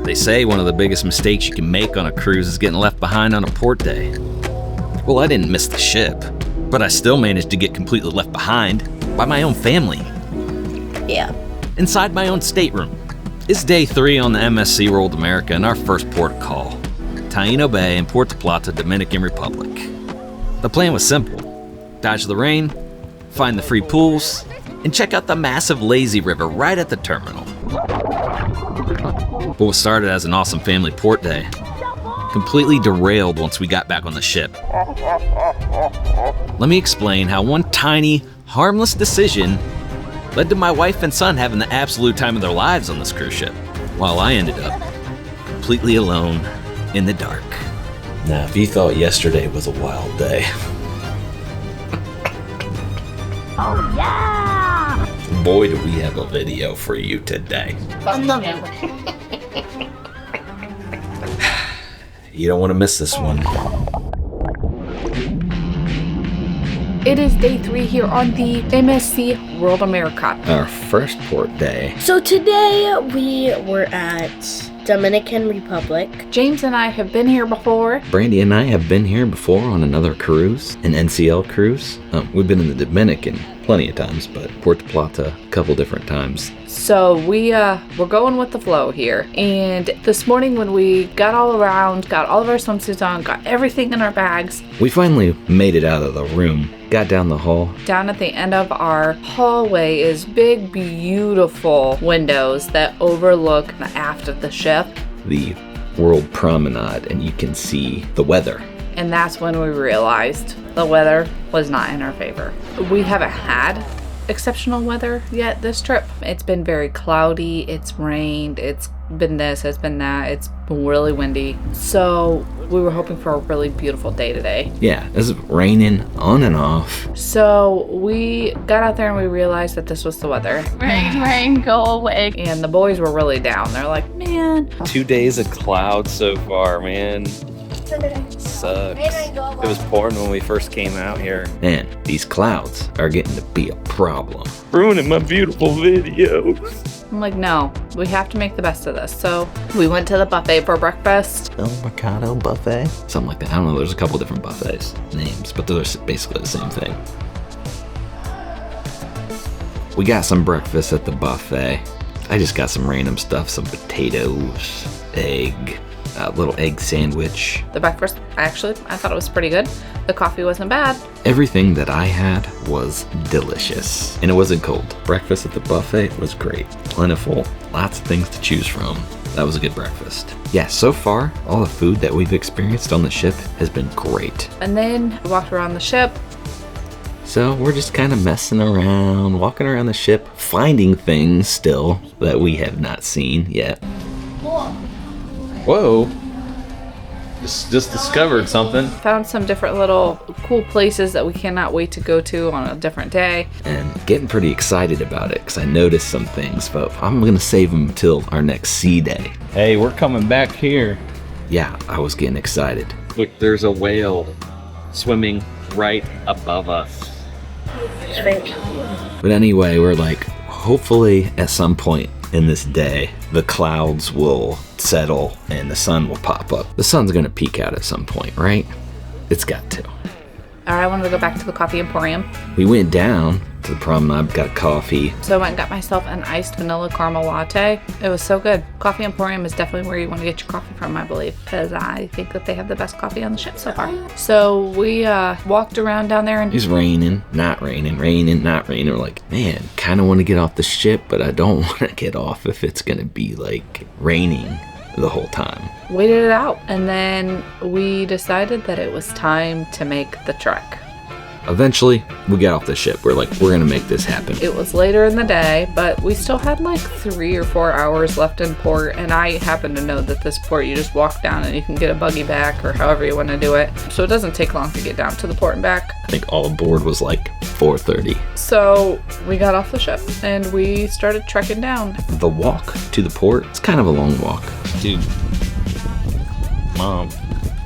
They say one of the biggest mistakes you can make on a cruise is getting left behind on a port day. Well, I didn't miss the ship, but I still managed to get completely left behind by my own family. Yeah. Inside my own stateroom. It's day 3 on the MSC World America and our first port of call, Taino Bay in Puerto Plata, Dominican Republic. The plan was simple. Dodge the rain, find the free pools, and check out the massive lazy river right at the terminal. But what started as an awesome family port day completely derailed once we got back on the ship. Let me explain how one tiny, harmless decision led to my wife and son having the absolute time of their lives on this cruise ship, while I ended up completely alone in the dark. Now, if you thought yesterday was a wild day, Oh, yeah! boy, do we have a video for you today. You don't want to miss this one. It is day 3 here on the MSC World America. Our first port day. So today we were at Dominican Republic. James and I have been here before. Brandy and I have been here before on another cruise, an NCL cruise. We've been in the Dominican plenty of times, but Puerto Plata a couple different times. So we're going with the flow here. And this morning when we got all around, got all of our swimsuits on, got everything in our bags. We finally made it out of the room, got down the hall. Down at the end of our hallway is big, beautiful windows that overlook the aft of the ship. The World Promenade, and you can see the weather. And that's when we realized the weather was not in our favor. We haven't had exceptional weather yet this trip. It's been very cloudy, it's rained, it's been this, it's been that, it's been really windy. So we were hoping for a really beautiful day today. Yeah, it's raining on and off. So we got out there and we realized that this was the weather. Rain, go away. And the boys were really down. They're like, man. 2 days of clouds so far, man. Sucks. It was pouring when we first came out here. And these clouds are getting to be a problem. Ruining my beautiful videos. I'm like, no, we have to make the best of this. So we went to the buffet for breakfast. El Mercado buffet? Something like that. I don't know. There's a couple different buffets names, but they're basically the same thing. We got some breakfast at the buffet. I just got some random stuff, some potatoes, egg, a little egg sandwich. The breakfast, I thought it was pretty good. The coffee wasn't bad. Everything that I had was delicious, and it wasn't cold. Breakfast at the buffet was great, plentiful, lots of things to choose from. That was a good breakfast. Yeah, so far, all the food that we've experienced on the ship has been great. And then we walked around the ship. So we're just kind of messing around, walking around the ship, finding things still that we have not seen yet. Whoa. Just discovered something. Found some different little cool places that we cannot wait to go to on a different day. And getting pretty excited about it because I noticed some things, but I'm going to save them until our next sea day. Hey, we're coming back here. Yeah, I was getting excited. Look, there's a whale swimming right above us. But anyway, we're like, hopefully at some point in this day, the clouds will settle and the sun will pop up. The sun's gonna peek out at some point, right? It's got to. I wanted to go back to the Coffee Emporium. We went down to the promenade, got coffee. So I went and got myself an iced vanilla caramel latte. It was so good. Coffee Emporium is definitely where you want to get your coffee from, I believe, because I think that they have the best coffee on the ship so far. So we walked around down there and it's raining, not raining, raining, not raining. We're like, man, kind of want to get off the ship, but I don't want to get off if it's going to be like raining the whole time. Waited it out, and then we decided that it was time to make the trek. Eventually, we got off the ship. We're like, we're gonna make this happen. It was later in the day, but we still had like 3 or 4 hours left in port, and I happen to know that this port, you just walk down and you can get a buggy back or however you want to do it. So it doesn't take long to get down to the port and back. I think all aboard was like 4:30. So we got off the ship and we started trekking down. The walk to the port, it's kind of a long walk. Dude, Mom,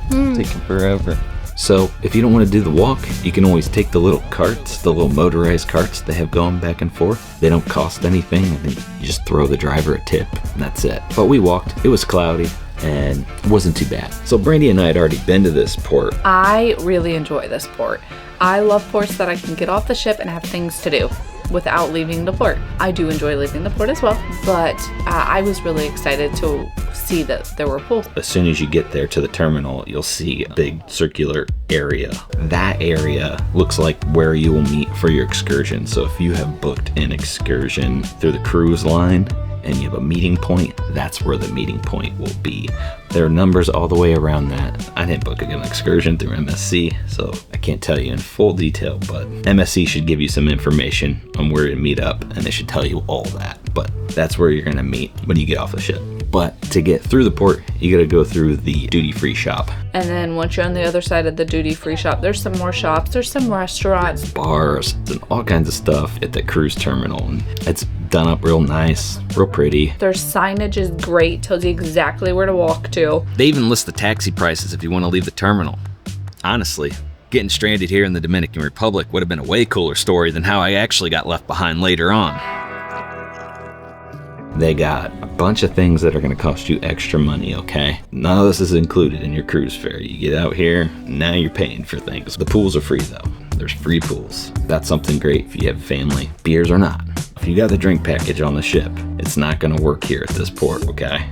it's taking forever. So if you don't want to do the walk, you can always take the little carts, the little motorized carts they have going back and forth. They don't cost anything. I think you just throw the driver a tip and that's it. But we walked. It was cloudy and it wasn't too bad. So Brandy and I had already been to this port. I really enjoy this port. I love ports that I can get off the ship and have things to do without leaving the port. I do enjoy leaving the port as well, but I was really excited to see that there were pools. As soon as you get there to the terminal, you'll see a big circular area. That area looks like where you will meet for your excursion. So if you have booked an excursion through the cruise line and you have a meeting point, that's where the meeting point will be. There are numbers all the way around that. I didn't book an excursion through MSC, so I can't tell you in full detail, but MSC should give you some information on where to meet up, and they should tell you all that. But that's where you're gonna meet when you get off the ship. But to get through the port, you gotta go through the duty-free shop. And then once you're on the other side of the duty-free shop, there's some more shops, there's some restaurants, bars, and all kinds of stuff at the cruise terminal. And it's done up real nice, real pretty. Their signage is great, tells you exactly where to walk to. They even list the taxi prices if you want to leave the terminal. Honestly, getting stranded here in the Dominican Republic would have been a way cooler story than how I actually got left behind later on. They got a bunch of things that are going to cost you extra money, okay? None of this is included in your cruise fare. You get out here, now you're paying for things. The pools are free though. There's free pools. That's something great if you have family. Beers or not. If you got the drink package on the ship, it's not going to work here at this port, okay?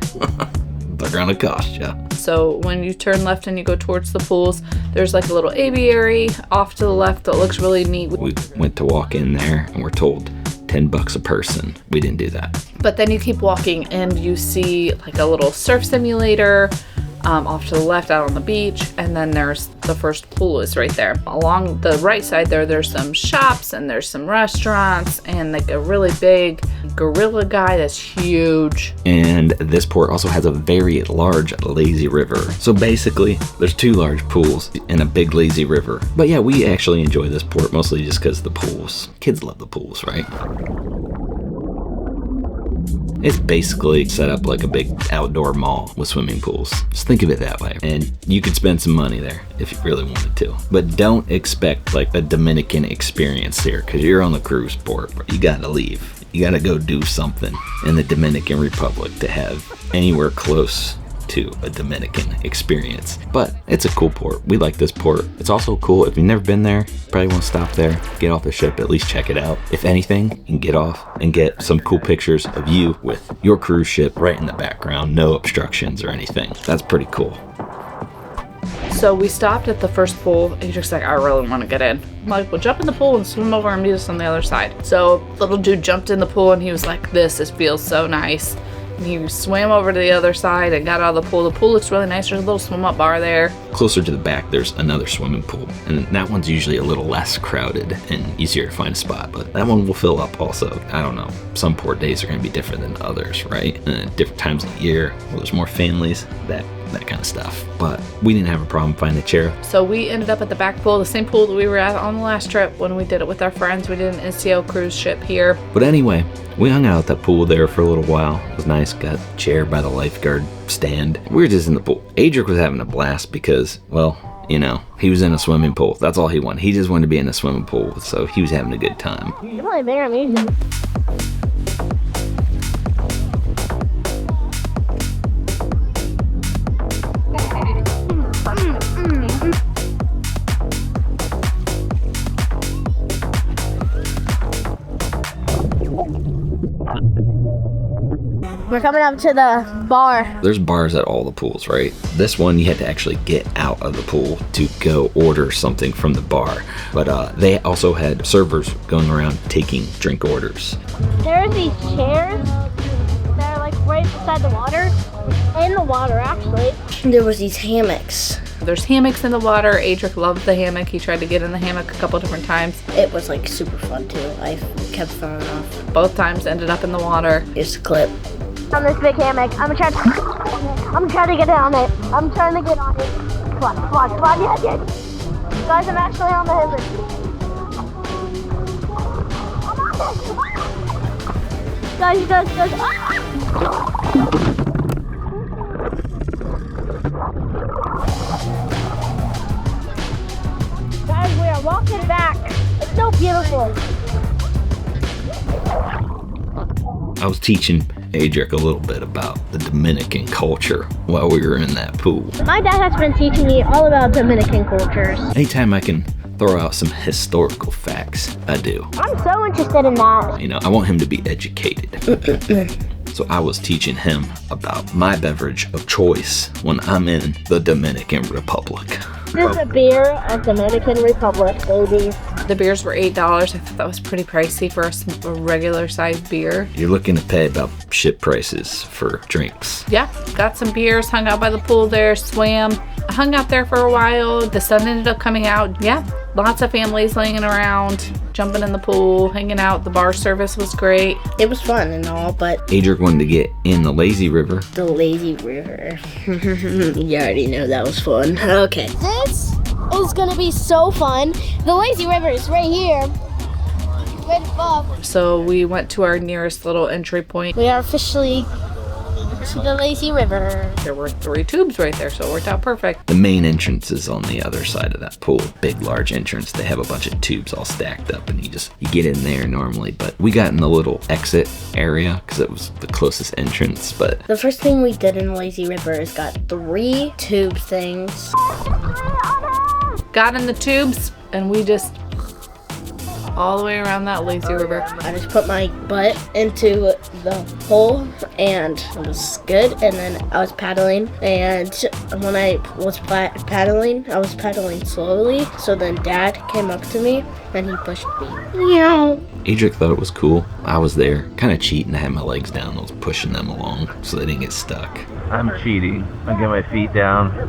They're going to cost you. So when you turn left and you go towards the pools, there's like a little aviary off to the left that looks really neat. We went to walk in there and we're told $10 a person. We didn't do that. But then you keep walking and you see like a little surf simulator off to the left out on the beach, and then there's the first pool is right there. Along the right side there's some shops and there's some restaurants and like a really big gorilla guy that's huge. And this port also has a very large lazy river. So basically there's two large pools and a big lazy river. But yeah, we actually enjoy this port mostly just because the pools. Kids love the pools, right? It's basically set up like a big outdoor mall with swimming pools. Just think of it that way. And you could spend some money there if you really wanted to. But don't expect like a Dominican experience here because you're on the cruise port. You gotta leave. You gotta go do something in the Dominican Republic to have anywhere close to a Dominican experience. But it's a cool port. We like this port. It's also cool if you've never been there, probably want to stop there, get off the ship, at least check it out. If anything, you can get off and get some cool pictures of you with your cruise ship right in the background, no obstructions or anything. That's pretty cool. So we stopped at the first pool. He's just like, I really want to get in. I'm like, well, jump in the pool and swim over and meet us on the other side. So little dude jumped in the pool and he was like, this feels so nice. He swam over to the other side and got out of the pool. The pool looks really nice. There's a little swim up bar there. Closer to the back, there's another swimming pool. And that one's usually a little less crowded and easier to find a spot. But that one will fill up also. I don't know. Some port days are going to be different than others, right? And different times of the year, well, there's more families, that kind of stuff. But we didn't have a problem finding a chair. So we ended up at the back pool, the same pool that we were at on the last trip when we did it with our friends. We did an NCL cruise ship here. But anyway, we hung out at that pool there for a little while. It was nice. Got a chair by the lifeguard stand. We were just in the pool. Adric was having a blast because, well, you know, he was in a swimming pool. That's all he wanted. He just wanted to be in a swimming pool, so he was having a good time. You're really big on music. We're coming up to the bar. There's bars at all the pools, right? This one, you had to actually get out of the pool to go order something from the bar. But they also had servers going around taking drink orders. There are these chairs that are like right beside the water. In the water, actually. There was these hammocks. There's hammocks in the water. Adric loved the hammock. He tried to get in the hammock a couple different times. It was like super fun too. I kept falling off. Both times ended up in the water. Here's the clip. On this big hammock. I'm trying to get on it. I'm trying to get on it. Come on, come on, come on. Yes, yes. Guys, I'm actually on the hammock. I'm on it. Come on. Guys. Ah! I was teaching Adric a little bit about the Dominican culture while we were in that pool. My dad has been teaching me all about Dominican cultures. Anytime I can throw out some historical facts, I do. I'm so interested in that. You know, I want him to be educated. So I was teaching him about my beverage of choice when I'm in the Dominican Republic. This is a beer of Dominican Republic, baby. The beers were $8. I thought that was pretty pricey for a regular sized beer. You're looking to pay about ship prices for drinks. Yeah, got some beers, hung out by the pool there, swam, hung out there for a while. The sun ended up coming out. Yeah, lots of families laying around, jumping in the pool, hanging out. The bar service was great. It was fun and all, but Adric wanted to get in the lazy river. the lazy river. You already know that was fun. Okay. This is gonna be so fun. The lazy river is right here. Right above. So we went to our nearest little entry point. We are officially to the lazy river. There were 3 tubes right there, so it worked out perfect. The main entrance is on the other side of that pool. Big, large entrance. They have a bunch of tubes all stacked up, and you get in there normally. But we got in the little exit area because it was the closest entrance. But The first thing we did in the lazy river is got 3 tube things. Got in the tubes, and we just all the way around that lazy river. I just put my butt into the hole and it was good. And then I was paddling, and when I was paddling, I was paddling slowly. So then Dad came up to me and he pushed me. Meow. Adric thought it was cool. I was there, kind of cheating. I had my legs down. I was pushing them along so they didn't get stuck. I'm cheating. I get my feet down.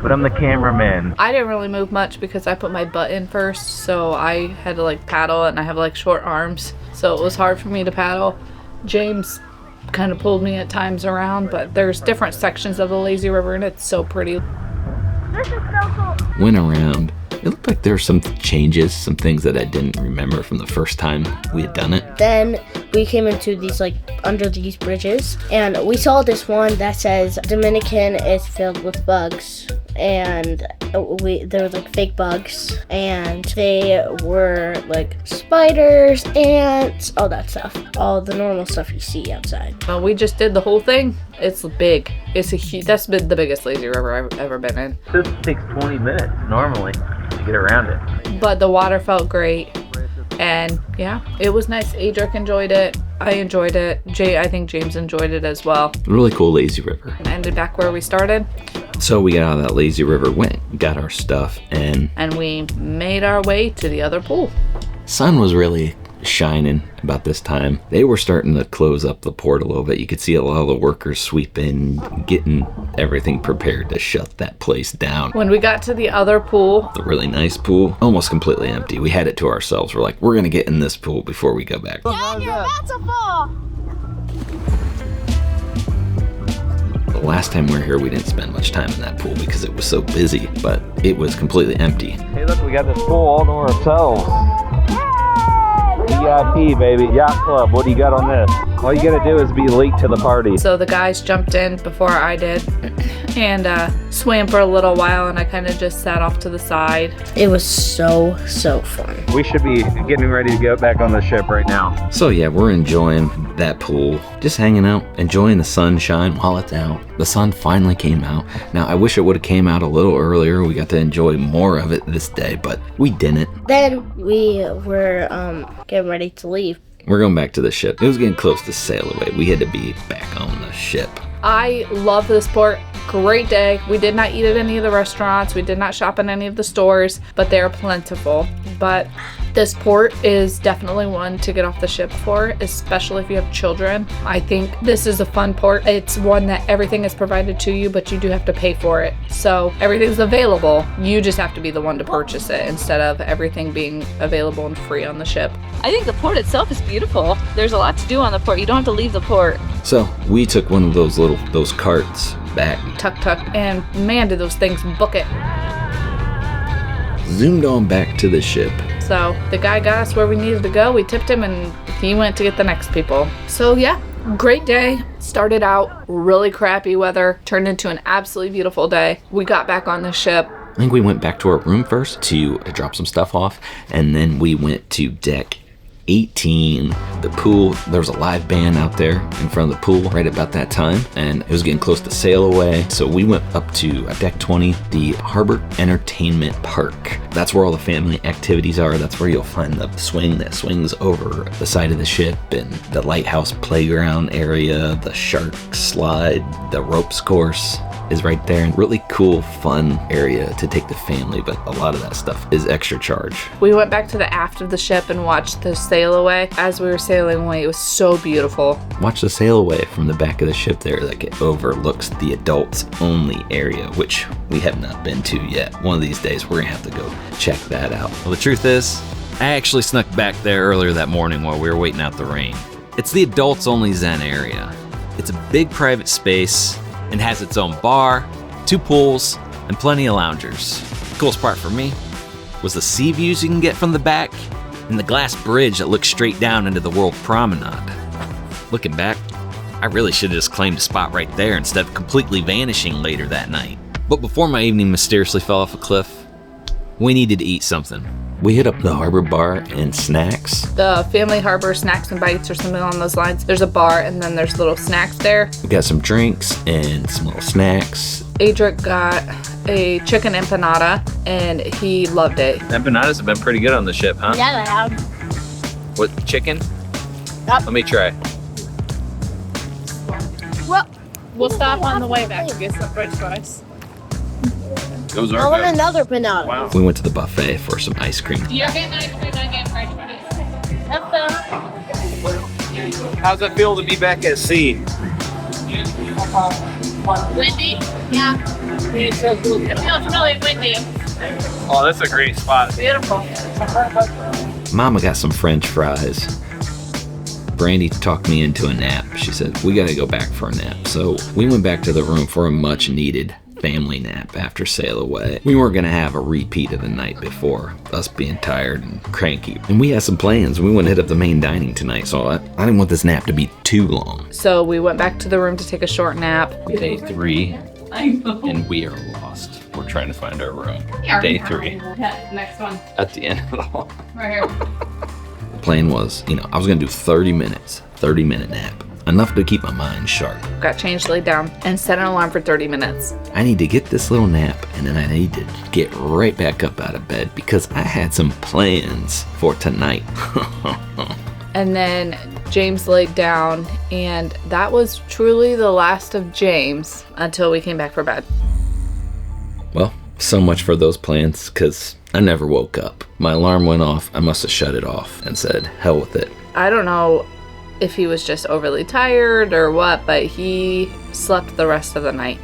But I'm the cameraman. I didn't really move much because I put my butt in first, so I had to like paddle, and I have like short arms, so it was hard for me to paddle. James kind of pulled me at times around, but there's different sections of the lazy river, and it's so pretty. This is so cool. Went around. It looked like there were some changes, some things that I didn't remember from the first time we had done it. Then we came into these under these bridges, and we saw this one that says Dominican is filled with bugs, and they were like fake bugs, and they were like spiders, ants, all that stuff, all the normal stuff you see outside. We just did the whole thing. It's big. It's a huge. That's been the biggest lazy river I've ever been in. This takes 20 minutes normally to get around it. But the water felt great, and yeah, it was nice. Adric enjoyed it. I enjoyed it. I think James enjoyed it as well. Really cool lazy river. Ended back where we started. So we got out of that lazy river, got our stuff, and we made our way to the other pool. sun was really shining about this time. They were starting to close up the port a little bit. You could see a lot of the workers sweeping, getting everything prepared to shut that place down. When we got to the other pool, The really nice pool, almost completely empty. We had it to ourselves. We're like, we're gonna get in this pool before we go back. Dad, you're about to fall. The last time we were here, we didn't spend much time in that pool because it was so busy, but it was completely empty. Hey, look, we got this pool all to ourselves. VIP, baby. Yacht Club. What do you got on this? All you gotta do is be late to the party. so the guys jumped in before I did and swam for a little while, and I kind of just sat off to the side. It was so fun. We should be getting ready to go back on the ship right now. So yeah, we're enjoying that pool, just hanging out, enjoying the sunshine while it's out. The sun finally came out. Now I wish it would have came out a little earlier. We got to enjoy more of it this day, but we didn't. Then we were getting ready to leave. We're going back to the ship. It was getting close to sail away. We had to be back on the ship. I love this port. Great day. We did not eat at any of the restaurants. We did not shop in any of the stores, but they're plentiful. But this port is definitely one to get off the ship for, especially if you have children. I think this is a fun port. It's one that everything is provided to you, but you do have to pay for it. So everything's available. You just have to be the one to purchase it instead of everything being available and free on the ship. I think the port itself is beautiful. There's a lot to do on the port. You don't have to leave the port. So we took one of those carts back, Tuck, and man, did those things book it. zoomed on back to the ship. So the guy got us where we needed to go. We tipped him and he went to get the next people. So yeah, great day. Started out really crappy weather, turned into an absolutely beautiful day. We got back on the ship. I think we went back to our room first to drop some stuff off, and then we went to deck 18. The pool, there was a live band out there in front of the pool right about that time, and it was getting close to sail away. So we went up to deck 20, the Harbour Entertainment Park. That's where all the family activities are. That's where you'll find the swing that swings over the side of the ship, and the lighthouse playground area, the shark slide, the ropes course is right there. And really cool, fun area to take the family, but a lot of that stuff is extra charge. We went back to the aft of the ship and watched the sail away. As we were sailing away, it was so beautiful. Watch the sail away from the back of the ship there, like it overlooks the adults only area, which we have not been to yet. One of these days we're gonna have to go check that out. Well, the truth is, I actually snuck back there earlier that morning while we were waiting out the rain. It's the adults only Zen Area. It's a big private space and has its own bar, 2 pools, and plenty of loungers. The coolest part for me was the sea views you can get from the back and the glass bridge that looks straight down into the World Promenade. Looking back, I really should have just claimed a spot right there instead of completely vanishing later that night. But before my evening mysteriously fell off a cliff, we needed to eat something. We hit up the Harbour Bar and snacks. The Family Harbor Snacks and Bites or something along those lines. There's a bar and then there's little snacks there. We got some drinks and some little snacks. Adric got a chicken empanada and he loved it. Empanadas have been pretty good on the ship, huh? Yeah, they have. What, chicken? Yep. Let me try. Well, We'll stop on the way back to get some french fries. Those I are want good. another banana. Wow. We went to the buffet for some ice cream. You're getting ice cream, I get french fries. How's it feel to be back at sea? Windy? Yeah. It feels really windy. Oh, that's a great spot. Beautiful. Mama got some french fries. Brandy talked me into a nap. She said, we gotta go back for a nap. So we went back to the room for a much needed family nap after sail away. We weren't gonna have a repeat of the night before, us being tired and cranky. And we had some plans. We want to hit up the main dining tonight, so I didn't want this nap to be too long. So we went back to the room to take a short nap. Day 3, I know. and we are lost. We're trying to find our room. Yeah. Day 3, Okay, next one. at the end of the hall. Right here. The plan was, I was gonna do 30-minute nap. Enough to keep my mind sharp. Got changed, laid down, and set an alarm for 30 minutes. I need to get this little nap, and then I need to get right back up out of bed because I had some plans for tonight. And then James laid down, and that was truly the last of James until we came back for bed. Well, so much for those plans, because I never woke up. My alarm went off. I must have shut it off and said, hell with it. I don't know if he was just overly tired or what, but he slept the rest of the night.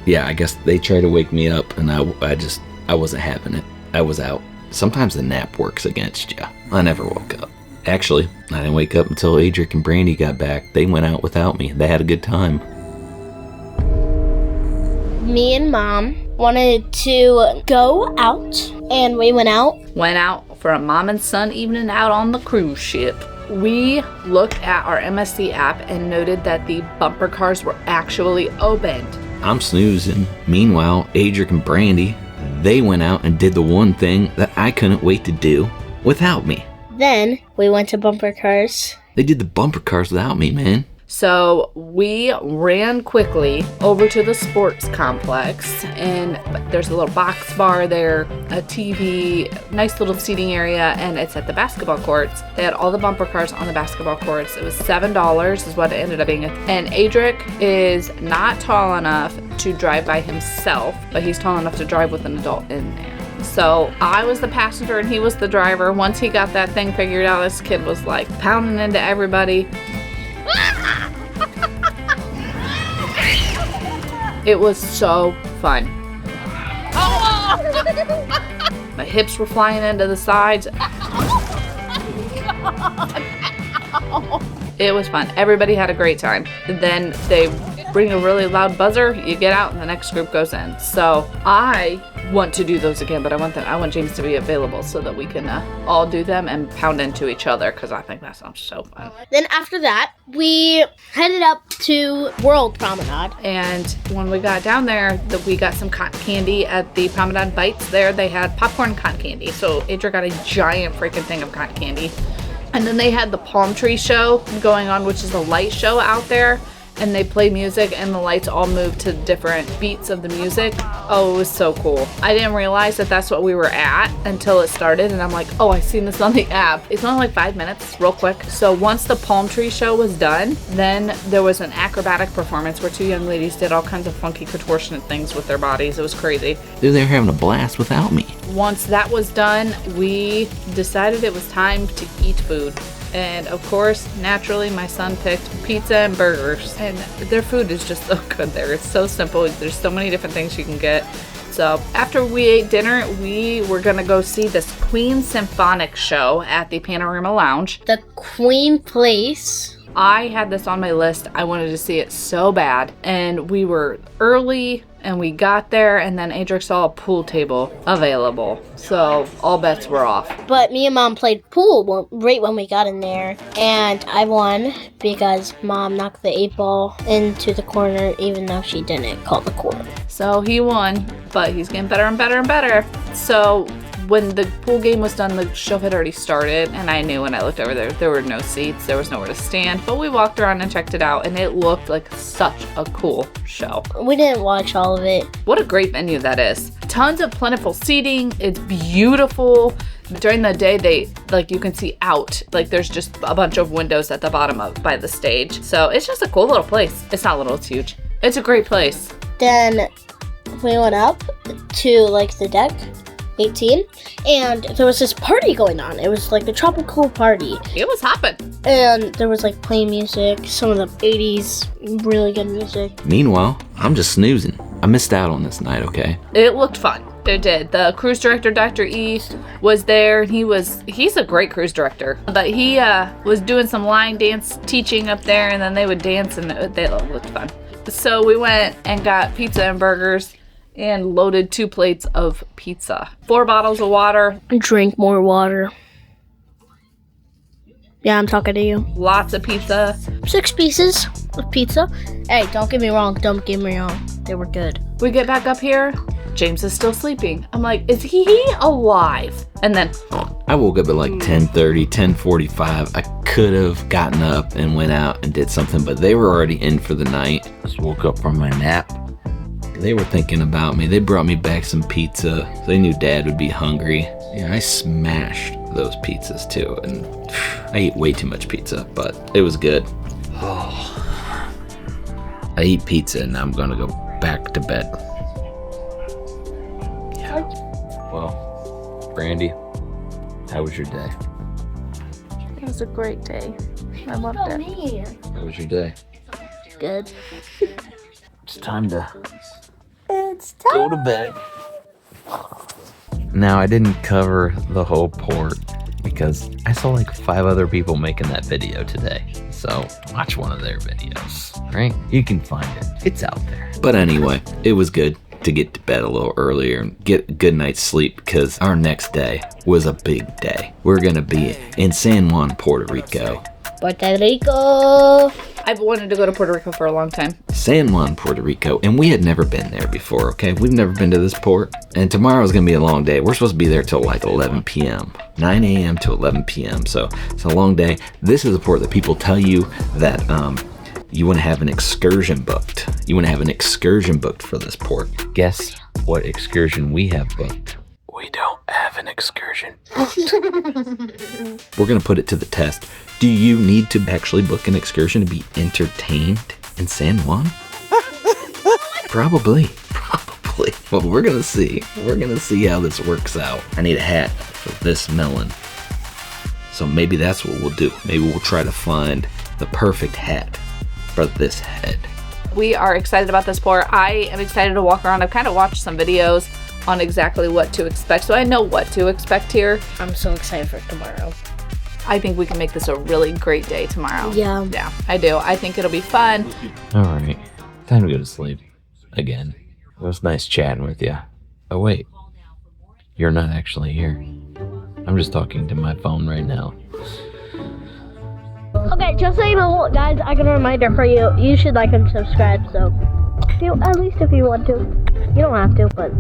Yeah, I guess they tried to wake me up, and I wasn't having it. I was out. Sometimes the nap works against you. I never woke up. Actually, I didn't wake up until Adric and Brandy got back. They went out without me. They had a good time. Me and Mom wanted to go out, and we went out. Went out for a mom and son evening out on the cruise ship. We looked at our MSC app and noted that the bumper cars were actually opened. I'm snoozing. Meanwhile, Adric and Brandy, they went out and did the one thing that I couldn't wait to do without me. Then we went to bumper cars. They did the bumper cars without me, man. So we ran quickly over to the sports complex, and there's a little box bar there, a TV, nice little seating area, and it's at the basketball courts. They had all the bumper cars on the basketball courts. It was $7 is what it ended up being. And Adric is not tall enough to drive by himself, but he's tall enough to drive with an adult in there. So I was the passenger and he was the driver. Once he got that thing figured out, this kid was like pounding into everybody. It was so fun. My hips were flying into the sides. It was fun. Everybody had a great time. Then they bring a really loud buzzer, you get out, and the next group goes in. So I want to do those again, but I want James to be available so that we can all do them and pound into each other, because I think that sounds so fun. Then after that, we headed up to World Promenade. And when we got down there, we got some cotton candy at the Promenade Bites there. They had popcorn cotton candy. So Adric got a giant freaking thing of cotton candy. And then they had the palm tree show going on, which is a light show out there. And they play music and the lights all move to different beats of the music. Oh, it was so cool. I didn't realize that that's what we were at until it started. And I'm like, oh, I seen this on the app. It's only like 5 minutes, real quick. So once the palm tree show was done, then there was an acrobatic performance where 2 young ladies did all kinds of funky contortionate things with their bodies. It was crazy. Dude, they were having a blast without me. Once that was done, we decided it was time to eat food. And of course, naturally, my son picked pizza and burgers. And their food is just so good there. It's so simple. There's so many different things you can get. So after we ate dinner, we were gonna go see this Queen Symphonic Show at the Panorama Lounge. The Queen Place. I had this on my list. I wanted to see it so bad. And we were early and we got there and then Adric saw a pool table available. So all bets were off. But me and Mom played pool right when we got in there. And I won because Mom knocked the 8 ball into the corner even though she didn't call the corner. So he won, but he's getting better and better and better. So when the pool game was done, the show had already started, and I knew when I looked over there were no seats, there was nowhere to stand, but we walked around and checked it out, and it looked like such a cool show. We didn't watch all of it. What a great venue that is. Tons of plentiful seating. It's beautiful. During the day, you can see out. Like, there's just a bunch of windows at the bottom by the stage. So it's just a cool little place. It's not little, it's huge. It's a great place. Then we went up to, like, the deck. 18, and there was this party going on. It was like a tropical party. It was hopping. And there was like playing music, some of the 80s really good music. Meanwhile, I'm just snoozing. I missed out on this night, okay? It looked fun. It did. The cruise director, Dr. E, was there. He's a great cruise director. But he was doing some line dance teaching up there, and then they would dance, and they looked fun. So we went and got pizza and burgers and loaded 2 plates of pizza. 4 bottles of water. Drink more water. Yeah, I'm talking to you. Lots of pizza. 6 pieces of pizza. Hey, don't get me wrong. They were good. We get back up here. James is still sleeping. I'm like, is he alive? And then I woke up at like 10:30, 10:45. I could have gotten up and went out and did something, but they were already in for the night. Just woke up from my nap. They were thinking about me. They brought me back some pizza. They knew Dad would be hungry. Yeah, I smashed those pizzas too, and I ate way too much pizza, but it was good. Oh. I eat pizza and I'm gonna go back to bed. Yeah. Well, Brandy, how was your day? It was a great day. I loved it. How was your day? Good. It's time to go to bed. Now, I didn't cover the whole port because I saw like 5 other people making that video today. So watch one of their videos, right? You can find it. It's out there. But anyway, it was good to get to bed a little earlier and get a good night's sleep because our next day was a big day. We're going to be in San Juan, Puerto Rico. Puerto Rico. I've wanted to go to Puerto Rico for a long time. San Juan, Puerto Rico, and we had never been there before, okay? We've never been to this port, and tomorrow's gonna be a long day. We're supposed to be there till like 11 p.m., 9 a.m. to 11 p.m., so it's a long day. This is a port that people tell you that you wanna have an excursion booked. You wanna have an excursion booked for this port. Guess what excursion we have booked? We don't have an excursion. We're gonna put it to the test. Do you need to actually book an excursion to be entertained in San Juan? Probably. Well, we're gonna see. We're gonna see how this works out. I need a hat for this melon. So maybe that's what we'll do. Maybe we'll try to find the perfect hat for this head. We are excited about this port. I am excited to walk around. I've kind of watched some videos on exactly what to expect, so I know what to expect here. I'm so excited for tomorrow. I think we can make this a really great day tomorrow. Yeah. Yeah, I do. I think it'll be fun. All right, time to go to sleep again. It was nice chatting with you. Oh wait, you're not actually here. I'm just talking to my phone right now. Okay, just so you know, guys, I got a reminder for you. You should like and subscribe, so at least if you want to. You don't have to, but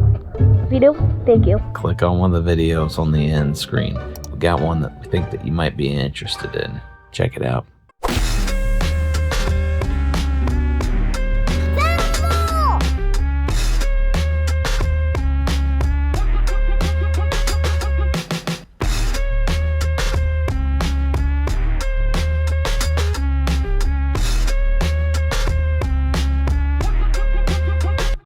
if you do, thank you. Click on one of the videos on the end screen. We got one that we think that you might be interested in. Check it out.